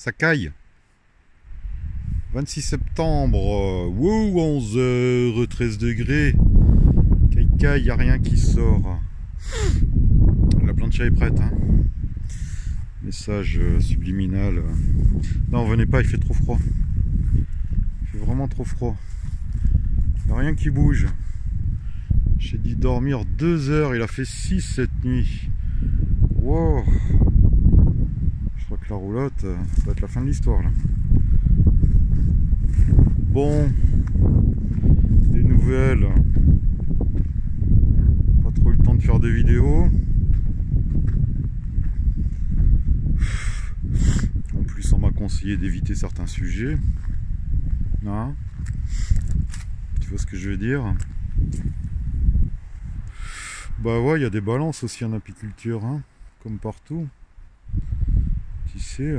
Ça caille. 26 septembre, wow, 11h, 13 degrés. Caille, y a rien qui sort. La plancha est prête. Hein. Message subliminal. Non, venez pas, il fait trop froid. Il fait vraiment trop froid. Il n'y a rien qui bouge. J'ai dit dormir 2 heures, il a fait 6 cette nuit. Wow. Je crois que la roulotte, ça va être la fin de l'histoire là. Bon, des nouvelles. Pas trop eu le temps de faire des vidéos. En plus, on m'a conseillé d'éviter certains sujets. Hein? Tu vois ce que je veux dire? Bah ouais, il y a des balances aussi en apiculture, hein, comme partout. Tu sais,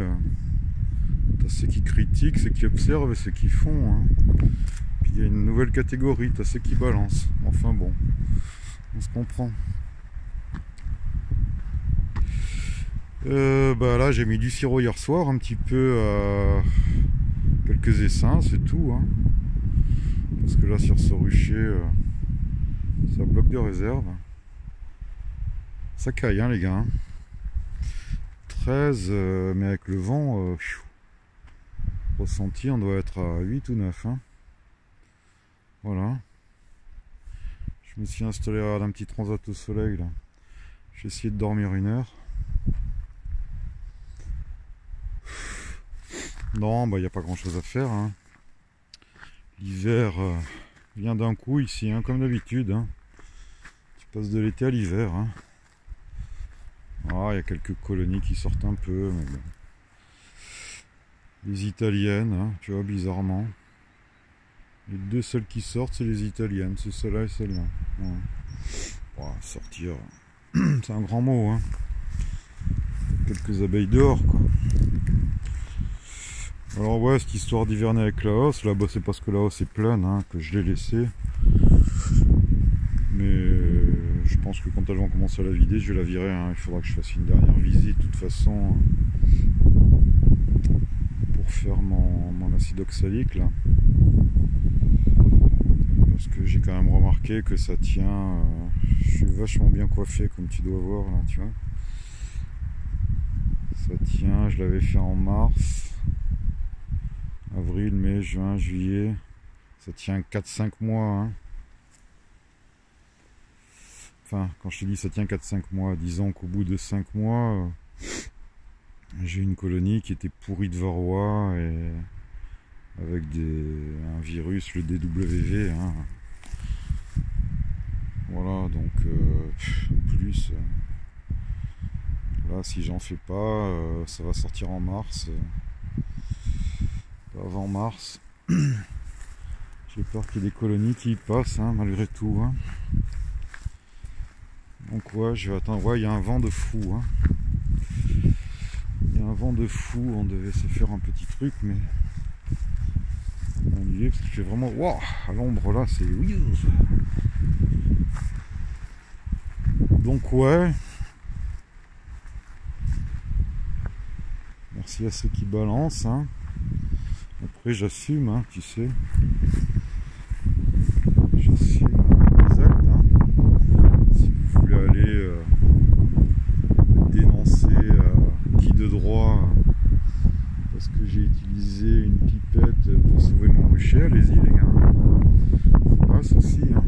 t'as ceux qui critiquent, ceux qui observent et ceux qui font. Hein. Puis il y a une nouvelle catégorie, t'as ceux qui balancent. Enfin bon, on se comprend. Bah là, j'ai mis du sirop hier soir, un petit peu, quelques essaims, c'est tout. Hein. Parce que là, sur ce rucher, ça bloque de réserve. Ça caille, hein, les gars. Hein. 13, mais avec le vent, ressenti, on doit être à 8 ou 9. Hein. Voilà. Je me suis installé à un petit transat au soleil. Là. J'ai essayé de dormir 1 heure. Non, bah il n'y a pas grand chose à faire. Hein. L'hiver vient d'un coup ici, hein, comme d'habitude. Hein. Tu passes de l'été à l'hiver. Hein. Ah, il y a quelques colonies qui sortent un peu, mais bon. Les italiennes, hein, tu vois, bizarrement. Les 2 seules qui sortent, c'est les italiennes, c'est celle-là et celle-là. Ouais. Oh, sortir, c'est un grand mot, hein. Quelques abeilles dehors, quoi. Alors ouais, cette histoire d'hiverner avec la hausse, là-bas c'est parce que la hausse est pleine, hein, que je l'ai laissée. Mais je pense que quand elles vont commencer à la vider, je vais la virer. Hein. Il faudra que je fasse une dernière visite, de toute façon, pour faire mon acide oxalique, là. Parce que j'ai quand même remarqué que ça tient. Je suis vachement bien coiffé, comme tu dois voir, là, tu vois. Ça tient, je l'avais fait en mars, avril, mai, juin, juillet. Ça tient 4-5 mois, hein. Enfin, quand je te dis ça tient 4-5 mois, disons qu'au bout de 5 mois, j'ai une colonie qui était pourrie de varroa et avec un virus, le DWV. Hein. Voilà, donc plus, là si j'en fais pas, ça va sortir en mars, pas avant mars. J'ai peur qu'il y ait des colonies qui y passent, hein, malgré tout. Hein. Donc ouais, je vais attendre. Ouais, il y a un vent de fou. Hein. Il y a un vent de fou. On devait se faire un petit truc, mais on y est parce qu'il fait vraiment. Waouh, à l'ombre là, c'est. Donc ouais. Merci à ceux qui balancent. Hein. Après, j'assume, hein, tu sais. J'assume les actes. Hein. Si vous voulez aller dénoncer qui de droit parce que j'ai utilisé une pipette pour sauver mon rucher, allez-y les gars. C'est pas un souci. Hein.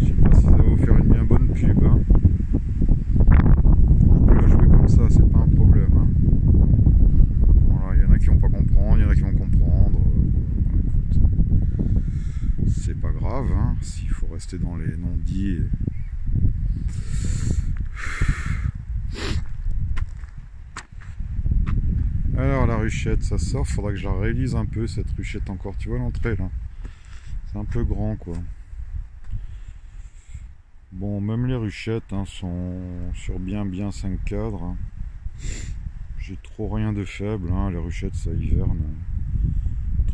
Je sais pas si ça va vous faire une bien bonne pub. Hein. On peut la jouer comme ça, c'est pas un problème. Hein. Voilà, il y en a qui vont pas comprendre, il y en a qui vont comprendre. Écoute, c'est pas grave, hein, s'il faut rester dans les non-dits. Alors la ruchette, ça sort, faudra que je la réalise un peu cette ruchette encore, tu vois l'entrée là. C'est un peu grand quoi. Bon, même les ruchettes hein, sont sur bien 5 cadres. Hein. J'ai trop rien de faible, hein. Les ruchettes ça hiverne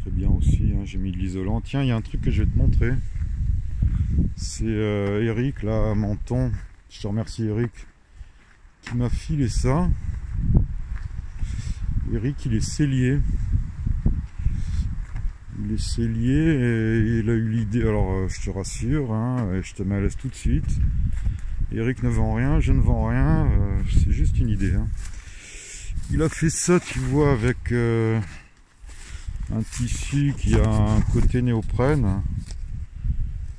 très bien aussi. Hein. J'ai mis de l'isolant. Tiens, il y a un truc que je vais te montrer. C'est Eric là à Menton. Je te remercie Eric. qui m'a filé ça. Eric, il est sellier. Il est sellier et il a eu l'idée. Alors, je te rassure, hein, et je te mets à l'aise tout de suite. Eric ne vend rien, je ne vends rien. C'est juste une idée. Hein. Il a fait ça, tu vois, avec un tissu qui a un côté néoprène.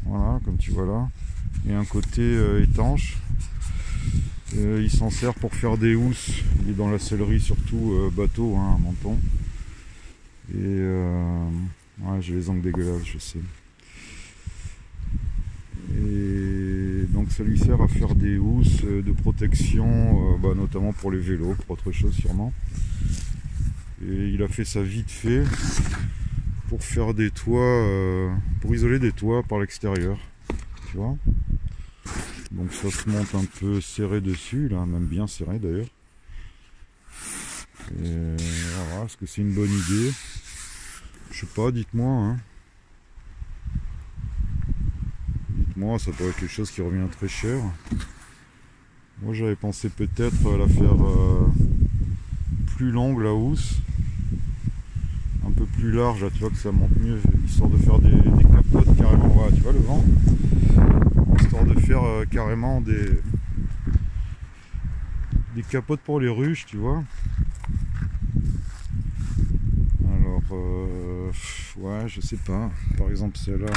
Voilà, comme tu vois là. Et un côté étanche. Il s'en sert pour faire des housses. Il est dans la sellerie, surtout bateau, hein, menton. Et ouais, j'ai les ongles dégueulasses, je sais. Et donc ça lui sert à faire des housses de protection, notamment pour les vélos, pour autre chose sûrement. Et il a fait ça vite fait pour faire des toits, pour isoler des toits par l'extérieur. Tu vois? Donc ça se monte un peu serré dessus, là, même bien serré d'ailleurs. Et voilà, est-ce que c'est une bonne idée? Je sais pas, dites-moi. Hein. Dites-moi, ça peut être quelque chose qui revient très cher. Moi j'avais pensé peut-être la faire plus longue la housse. Un peu plus large, là, tu vois que ça monte mieux, histoire de faire des capotes carrément, voilà, tu vois le vent. Histoire de faire carrément des capotes pour les ruches, tu vois. Alors, ouais, je sais pas. Par exemple, celle-là,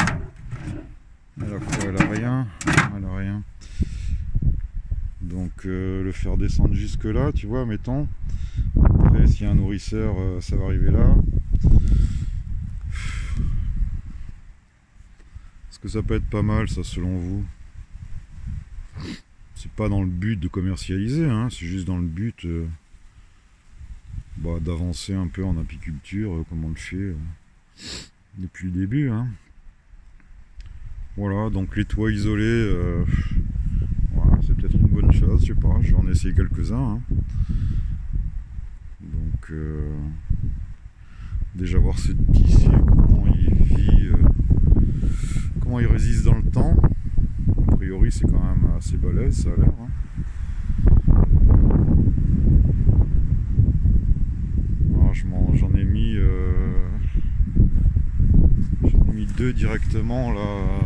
elle a quoi? Elle a rien. Elle a rien. Donc, le faire descendre jusque là, tu vois, mettons. Après, s'il y a un nourrisseur, ça va arriver là. Est-ce que ça peut être pas mal, ça, selon vous? C'est pas dans le but de commercialiser, hein, c'est juste dans le but d'avancer un peu en apiculture, comme on le fait depuis le début. Hein. Voilà, donc les toits isolés, voilà, c'est peut-être une bonne chose, je sais pas, je vais en essayer quelques-uns. Hein. Donc, déjà voir ce tissu, comment il vit, comment il résiste dans le temps. A priori, c'est quand même assez balèze, ça a l'air. Hein. J'en ai mis, deux directement là,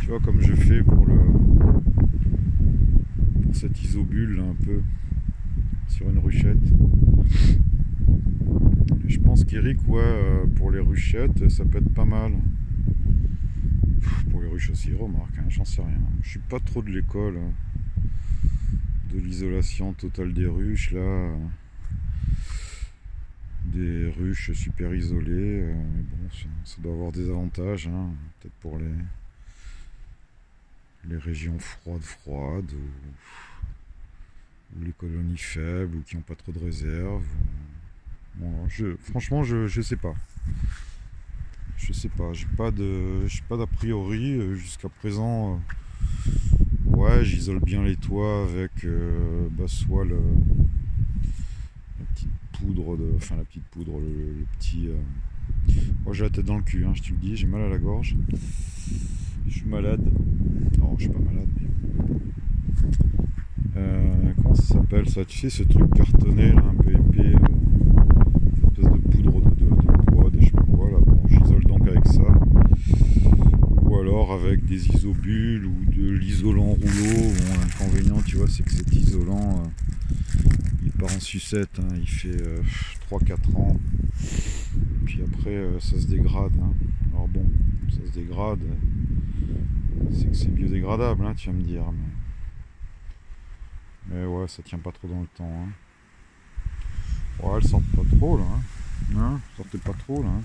tu vois, comme je fais pour cette isobule là, un peu sur une ruchette. Et je pense qu'Eric, ouais, pour les ruchettes, ça peut être pas mal. Pour les ruches aussi, remarque, hein, j'en sais rien. Je suis pas trop de l'école de l'isolation totale des ruches là. Des ruches super isolées, mais bon, ça doit avoir des avantages, hein, peut-être pour les régions froides, ou les colonies faibles, ou qui n'ont pas trop de réserve. Bon, franchement, je sais pas. Je sais pas, j'ai pas d'a priori jusqu'à présent. Ouais, j'isole bien les toits avec soit la petite poudre, le petit. Moi j'ai la tête dans le cul, hein, je te le dis, j'ai mal à la gorge. Je suis malade. Non, je suis pas malade, mais. Comment ça s'appelle ça? Tu sais, ce truc cartonné là, un peu épais, cette espèce de poudre de bois, je sais pas quoi là. Bon, j'isole donc avec ça. Ou alors avec des isobules ou de l'isolant rouleau. Bon, l'inconvénient, tu vois, c'est que cet isolant. Il part en sucette, hein, il fait 3-4 ans, puis après ça se dégrade. Hein. Alors bon, ça se dégrade, c'est que c'est biodégradable, hein, tu vas me dire. Mais ouais, ça tient pas trop dans le temps. Hein. Ouais, elles sortent pas trop là. Hein, sortez pas trop là. Hein.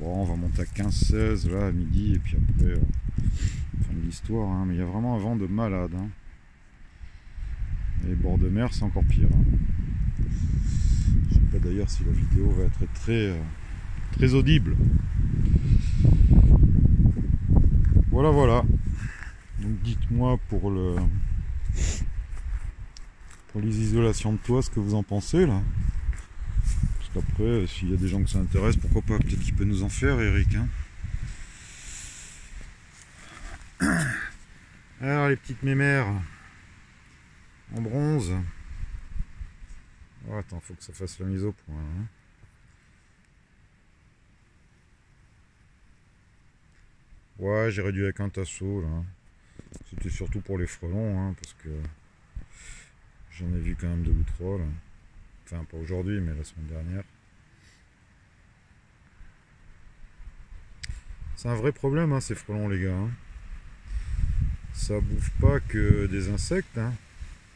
Bon, on va monter à 15-16 là à midi, et puis après, fin de l'histoire. Hein. Mais il y a vraiment un vent de malade. Hein. Et bord de mer, c'est encore pire. Hein. Je sais pas d'ailleurs si la vidéo va être très audible. Voilà. Donc dites-moi pour les isolations de toit, ce que vous en pensez là. Parce qu'après, s'il y a des gens que ça intéresse, pourquoi pas, peut-être qu'il peut nous en faire, Eric. Hein. Alors les petites mémères. en bronze. Oh, attends, faut que ça fasse la mise au point. Hein. Ouais, j'ai réduit avec un tasseau là. C'était surtout pour les frelons, hein, parce que j'en ai vu quand même 2 ou 3 là. Enfin, pas aujourd'hui, mais la semaine dernière. C'est un vrai problème, hein, ces frelons, les gars. Hein. Ça bouffe pas que des insectes. Hein.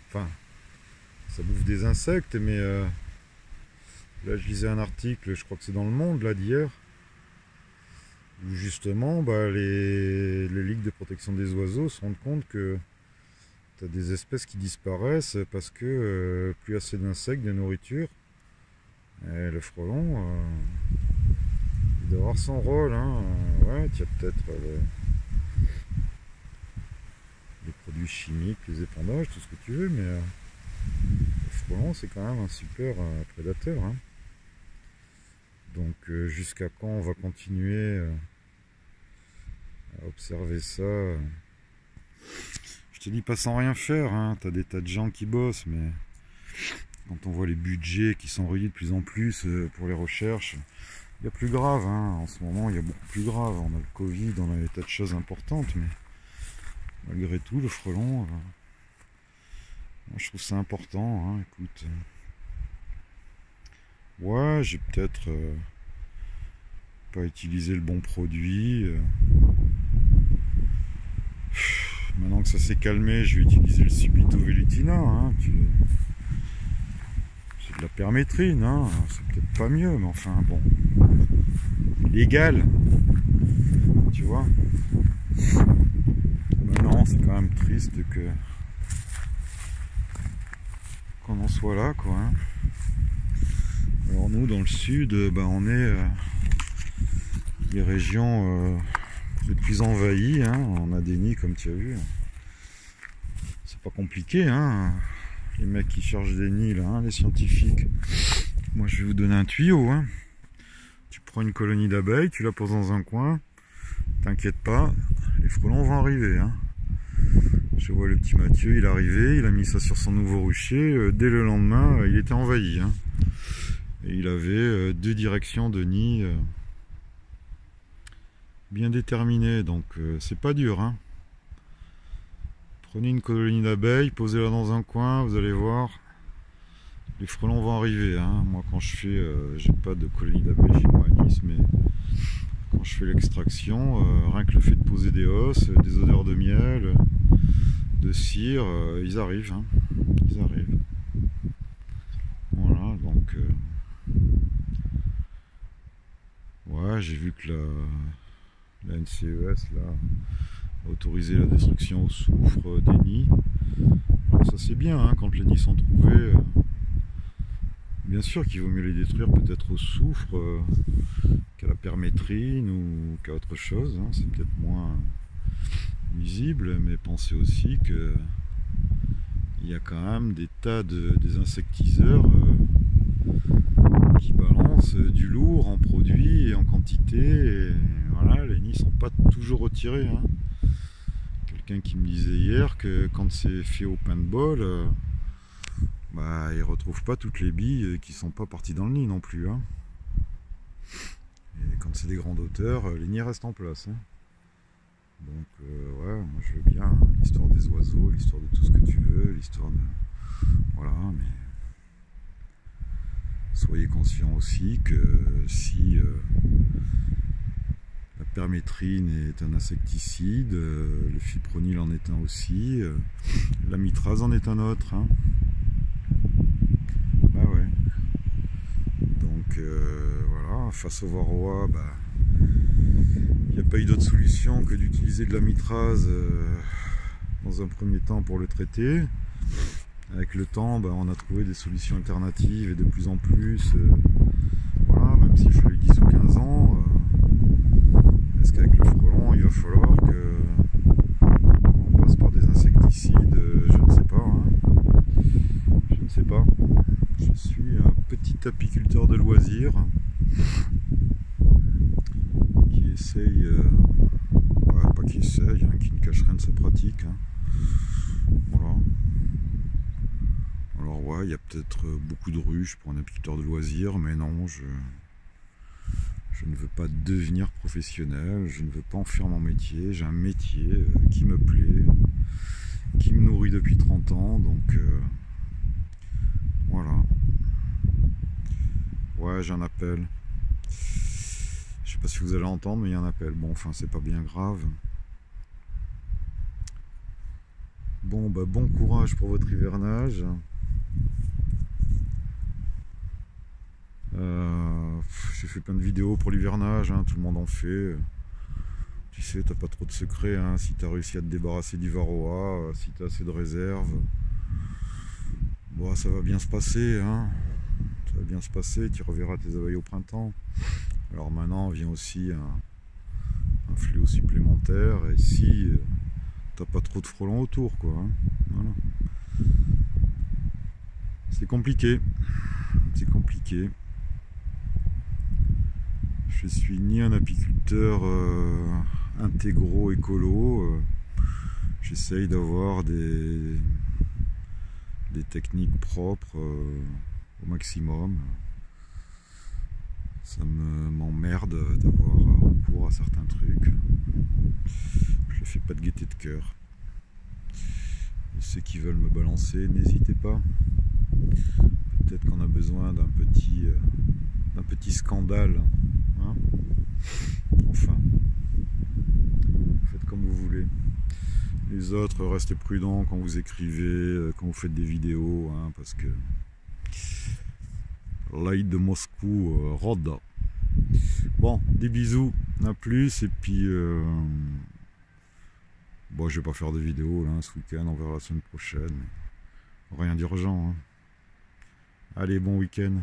Enfin, ça bouffe des insectes, mais là, je lisais un article, je crois que c'est dans Le Monde, là, d'hier, où justement, bah, les ligues de protection des oiseaux se rendent compte que tu as des espèces qui disparaissent parce que plus assez d'insectes, de nourriture. Et le frelon, il doit avoir son rôle. Hein. Ouais, tu as peut-être les produits chimiques, les épandages, tout ce que tu veux, mais le frelon, c'est quand même un super prédateur. Hein. Donc, jusqu'à quand on va continuer à observer ça Je te dis pas sans rien faire, hein. T'as des tas de gens qui bossent, mais quand on voit les budgets qui sont réduits de plus en plus pour les recherches, il y a plus grave, hein. En ce moment il y a beaucoup plus grave, on a le Covid, on a des tas de choses importantes, mais malgré tout le frelon, moi, je trouve ça important, hein. Écoute, ouais, j'ai peut-être pas utilisé le bon produit. Maintenant que ça s'est calmé, je vais utiliser le Subito Velutina. Hein. C'est de la permétrine, hein. C'est peut-être pas mieux, mais enfin bon. Légal. Tu vois. Maintenant, c'est quand même triste qu'on en soit là, quoi. Hein. Alors nous, dans le sud, bah, on est les régions les plus envahies. Hein. On a des nids, comme tu as vu. C'est pas compliqué, hein. Les mecs qui cherchent des nids, là, hein, les scientifiques. Moi, je vais vous donner un tuyau. Hein. Tu prends une colonie d'abeilles, tu la poses dans un coin. T'inquiète pas, les frelons vont arriver. Hein. Je vois le petit Mathieu, il est arrivé, il a mis ça sur son nouveau rucher. Dès le lendemain, il était envahi. Hein. Et il avait 2 directions de nid bien déterminées. Donc, c'est pas dur. Hein. Prenez une colonie d'abeilles, posez-la dans un coin, vous allez voir, les frelons vont arriver. Hein. Moi, quand je fais, j'ai pas de colonie d'abeilles chez moi à Nice, mais quand je fais l'extraction, rien que le fait de poser des os, des odeurs de miel, de cire, ils arrivent. Hein. Ils arrivent. Voilà, donc, ouais, j'ai vu que la NCES là a autorisé la destruction au soufre des nids. Alors ça c'est bien, hein, quand les nids sont trouvés, bien sûr qu'il vaut mieux les détruire peut-être au soufre qu'à la permétrine ou qu'à autre chose, hein. C'est peut-être moins nuisible, mais pensez aussi que il y a quand même des tas des insectiseurs qui balancent du lourd en produits et en quantité, et voilà, les nids sont pas toujours retirés. Hein. Quelqu'un qui me disait hier que quand c'est fait au paintball, bah, il retrouve pas toutes les billes qui sont pas parties dans le nid non plus. Hein. Et quand c'est des grandes hauteurs, les nids restent en place. Hein. Donc ouais, moi je veux bien hein, l'histoire des oiseaux, l'histoire de tout ce que tu veux, l'histoire de... Voilà, mais soyez conscients aussi que si la permétrine est un insecticide, le fipronil en est un aussi, la mitraz en est un autre. Hein. Bah ouais. Donc voilà, face au varroa, bah il n'y a pas eu d'autre solution que d'utiliser de la mitraz dans un premier temps pour le traiter. Avec le temps, bah, on a trouvé des solutions alternatives et de plus en plus, voilà, même s'il fallu 10 ou 15 ans, est-ce qu'avec le frelon, il va falloir qu'on passe par des insecticides? Je ne sais pas. Hein. Je ne sais pas. Je suis un petit apiculteur de loisirs qui essaye, pas qui essaye, hein, qui ne cache rien de sa pratique. Hein. Voilà. Alors ouais, il y a peut-être beaucoup de ruches pour un apiculteur de loisirs, mais non, je ne veux pas devenir professionnel, je ne veux pas en faire mon métier. J'ai un métier qui me plaît, qui me nourrit depuis 30 ans, donc voilà. Ouais, j'ai un appel. Je sais pas si vous allez entendre, mais il y a un appel. Bon, enfin, c'est pas bien grave. Bon, bah, bon courage pour votre hivernage. J'ai fait plein de vidéos pour l'hivernage, hein, tout le monde en fait. Tu sais, t'as pas trop de secrets, hein, si t'as réussi à te débarrasser du varroa, si t'as assez de réserve. Bon, ça va bien se passer, hein. Ça va bien se passer, tu reverras tes abeilles au printemps. Alors maintenant vient aussi un fléau supplémentaire, et si t'as pas trop de frelons autour, quoi, hein. Voilà. C'est compliqué. C'est compliqué. Je suis ni un apiculteur intégro écolo. J'essaye d'avoir des techniques propres au maximum. Ça m'emmerde d'avoir recours à certains trucs. Je ne fais pas de gaieté de cœur. Et ceux qui veulent me balancer, n'hésitez pas. Peut-être qu'on a besoin d'un petit scandale. Hein, enfin, faites comme vous voulez. Les autres, restez prudents quand vous écrivez, quand vous faites des vidéos, hein, parce que l'ail de Moscou rôde. Bon, des bisous, à plus, et puis bon, je vais pas faire de vidéo là ce week-end, on verra la semaine prochaine. Rien d'urgent, hein. Allez, bon week-end.